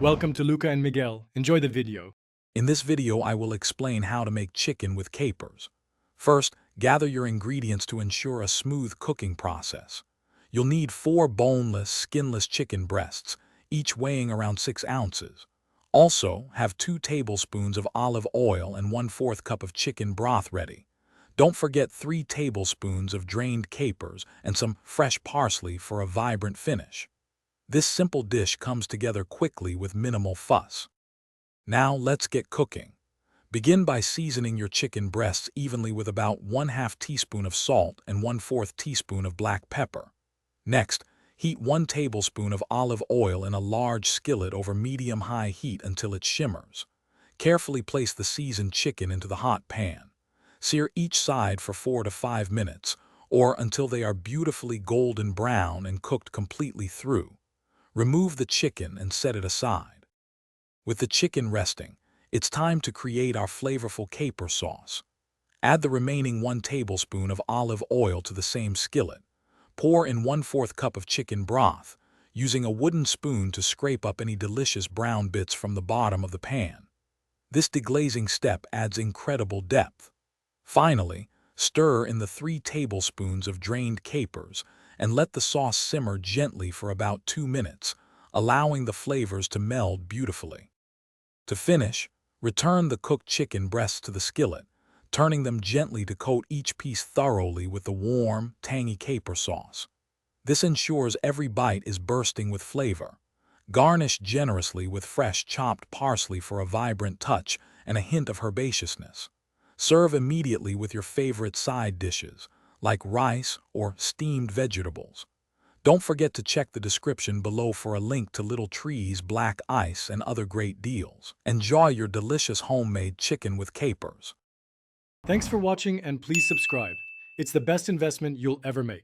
Welcome to Luca and Miguel. Enjoy the video. In this video, I will explain how to make chicken with capers. First, gather your ingredients to ensure a smooth cooking process. You'll need 4 boneless, skinless chicken breasts, each weighing around 6 ounces. Also, have 2 tablespoons of olive oil and 1/4 cup of chicken broth ready. Don't forget 3 tablespoons of drained capers and some fresh parsley for a vibrant finish. This simple dish comes together quickly with minimal fuss. Now let's get cooking. Begin by seasoning your chicken breasts evenly with about 1/2 teaspoon of salt and 1/4 teaspoon of black pepper. Next, heat 1 tablespoon of olive oil in a large skillet over medium-high heat until it shimmers. Carefully place the seasoned chicken into the hot pan. Sear each side for 4 to 5 minutes, or until they are beautifully golden brown and cooked completely through. Remove the chicken and set it aside. With the chicken resting, it's time to create our flavorful caper sauce. Add the remaining 1 tablespoon of olive oil to the same skillet. Pour in 1/4 cup of chicken broth, using a wooden spoon to scrape up any delicious brown bits from the bottom of the pan. This deglazing step adds incredible depth. Finally, stir in the 3 tablespoons of drained capers and let the sauce simmer gently for about 2 minutes, allowing the flavors to meld beautifully. To finish, return the cooked chicken breasts to the skillet, turning them gently to coat each piece thoroughly with the warm, tangy caper sauce. This ensures every bite is bursting with flavor. Garnish generously with fresh chopped parsley for a vibrant touch and a hint of herbaceousness. Serve immediately with your favorite side dishes, like rice or steamed vegetables. Don't forget to check the description below for a link to Little Tree's black ice and other great deals. Enjoy your delicious homemade chicken with capers. Thanks for watching and please subscribe. It's the best investment you'll ever make.